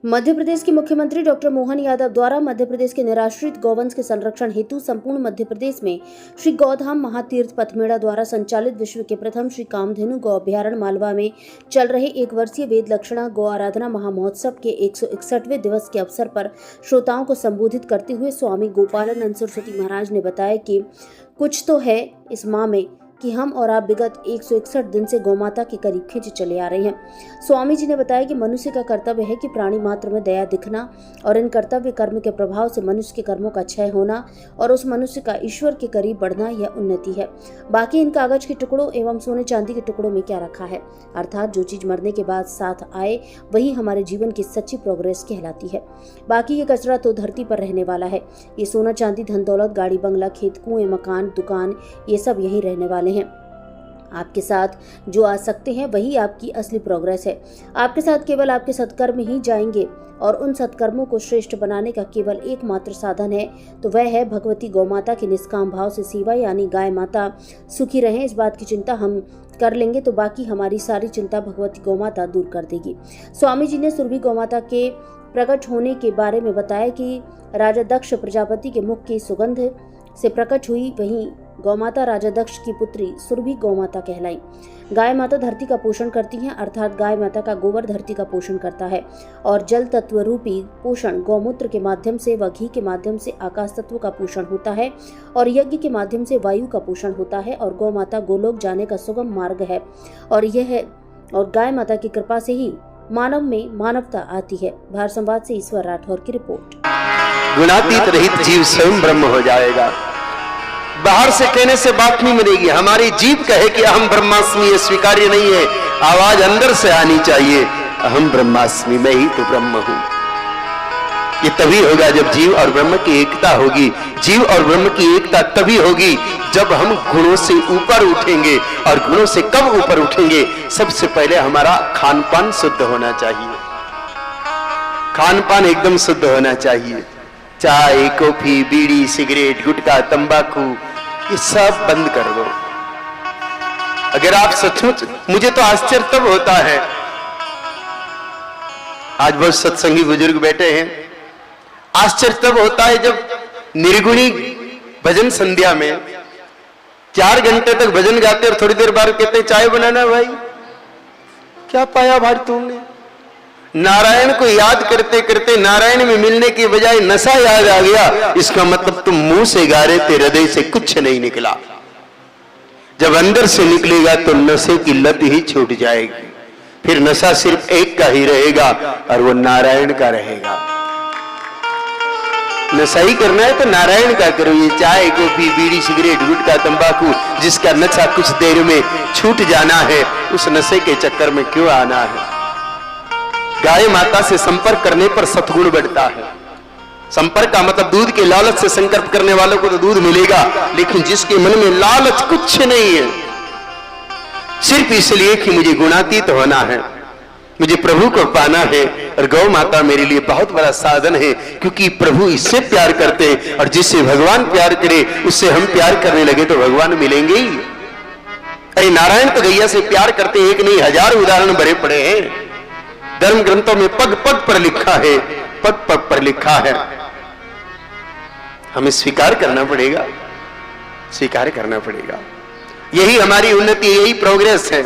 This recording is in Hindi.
मध्य प्रदेश के मुख्यमंत्री डॉक्टर मोहन यादव द्वारा मध्य प्रदेश के निराश्रित गौवंश के संरक्षण हेतु संपूर्ण मध्य प्रदेश में श्री गौधाम महातीर्थ पथमेड़ा द्वारा संचालित विश्व के प्रथम श्री कामधेनु गौ अभ्यारण्य मालवा में चल रहे 1 वर्षीय वेद लक्षणा गौ आराधना महामहोत्सव के 161वें दिवस के अवसर पर श्रोताओं को संबोधित करते हुए स्वामी गोपालानंद सरस्वती महाराज ने बताया कि कुछ तो है इस माह में कि हम और आप विगत 161 दिन से गौमाता के करीब खींचे चले आ रहे हैं। स्वामी जी ने बताया कि मनुष्य का कर्तव्य है कि प्राणी मात्र में दया दिखना और इन कर्तव्य कर्म के प्रभाव से मनुष्य के कर्मों का क्षय होना और उस मनुष्य का ईश्वर के करीब बढ़ना यह उन्नति है। बाकी इन कागज के टुकड़ों एवं सोने चांदी के टुकड़ों में क्या रखा है, अर्थात जो चीज मरने के बाद साथ आए वही हमारे जीवन की सच्ची प्रोग्रेस कहलाती है। बाकी ये कचरा तो धरती पर रहने वाला है। ये सोना चांदी धन दौलत गाड़ी बंगला खेत कुएं मकान दुकान ये सब यही रहने वाले हैं। आपके साथ जो आ सकते हैं वही आपकी असली प्रोग्रेस है। आपके साथ केवल आपके सत्कर्म ही जाएंगे और उन सत्कर्मों को श्रेष्ठ बनाने का केवल एकमात्र साधन है तो वह है भगवती गौमाता की निष्काम भाव से सेवा, यानी गाय माता सुखी रहें इस बात की चिंता हम कर लेंगे तो बाकी हमारी सारी चिंता भगवती गौमाता दूर कर देगी। स्वामी जी ने सुरभि गौमाता के प्रकट होने के बारे में बताया कि राजा दक्ष प्रजापति के मुख की सुगंध से प्रकट हुई, वहीं गौमाता राजा दक्ष की पुत्री सुरभि गौमाता कहलाई। गाय माता धरती का पोषण करती हैं, अर्थात गाय माता का गोबर धरती का पोषण करता है और जल तत्व रूपी पोषण गौमूत्र के माध्यम से व घी के माध्यम से आकाश तत्व का पोषण होता है और यज्ञ के माध्यम से वायु का पोषण होता है और गौ माता गोलोक जाने का सुगम मार्ग है और गाय माता की कृपा से ही मानव में मानवता आती है। भारत संवाद से ईश्वर राठौर की रिपोर्ट। गुणातीत रहित जीव स्वयं ब्रह्म हो जाएगा। बाहर से कहने से बात नहीं मिलेगी। हमारी जीव कहे कि अहम ब्रह्मास्मि, ये स्वीकार्य नहीं है। आवाज अंदर से आनी चाहिए, अहम ब्रह्मास्मि, मैं ही तो ब्रह्म हूं। ये तभी होगा जब जीव और ब्रह्म की एकता होगी। जीव और ब्रह्म की एकता तभी होगी जब हम गुणों से ऊपर उठेंगे। और गुणों से कब ऊपर उठेंगे? सबसे पहले हमारा खान पान शुद्ध होना चाहिए। खान पान एकदम शुद्ध होना चाहिए। चाय कॉफी बीड़ी सिगरेट गुटखा तंबाकू ये सब बंद कर दो। अगर आप सचमुच, मुझे तो आश्चर्य तब होता है, आज बहुत सत्संगी बुजुर्ग बैठे हैं, आश्चर्य तब होता है जब निर्गुणी भजन संध्या में 4 घंटे तक भजन गाते और थोड़ी देर बाद कहते चाय बनाना। भाई क्या पाया भाई तुमने? नारायण को याद करते करते नारायण में मिलने की बजाय नशा याद आ गया। इसका मतलब तुम मुंह से गा रहे थे, हृदय से कुछ नहीं निकला। जब अंदर से निकलेगा तो नशे की लत ही छूट जाएगी। फिर नशा सिर्फ एक का ही रहेगा और वो नारायण का रहेगा। नशा ही करना है तो नारायण का करो। ये चाय कॉफी बीड़ी सिगरेट गुटखा तंबाकू जिसका नशा कुछ देर में छूट जाना है, उस नशे के चक्कर में क्यों आना है? गाय माता से संपर्क करने पर सतगुण बढ़ता है। संपर्क का मतलब दूध के लालच से संकल्प करने वालों को तो दूध मिलेगा, लेकिन जिसके मन में लालच कुछ नहीं है, सिर्फ इसलिए कि मुझे गुणातीत होना है, मुझे प्रभु को पाना है, और गौ माता मेरे लिए बहुत बड़ा साधन है, क्योंकि प्रभु इससे प्यार करते हैं और जिससे भगवान प्यार करे उससे हम प्यार करने लगे तो भगवान मिलेंगे ही। अरे नारायण तो गैया से प्यार करते, एक नहीं 1000 उदाहरण भरे पड़े हैं। धर्म ग्रंथों में पग पग पर लिखा है, पग पग पर लिखा है। हमें स्वीकार करना पड़ेगा, स्वीकार करना पड़ेगा। यही हमारी उन्नति, यही प्रोग्रेस है।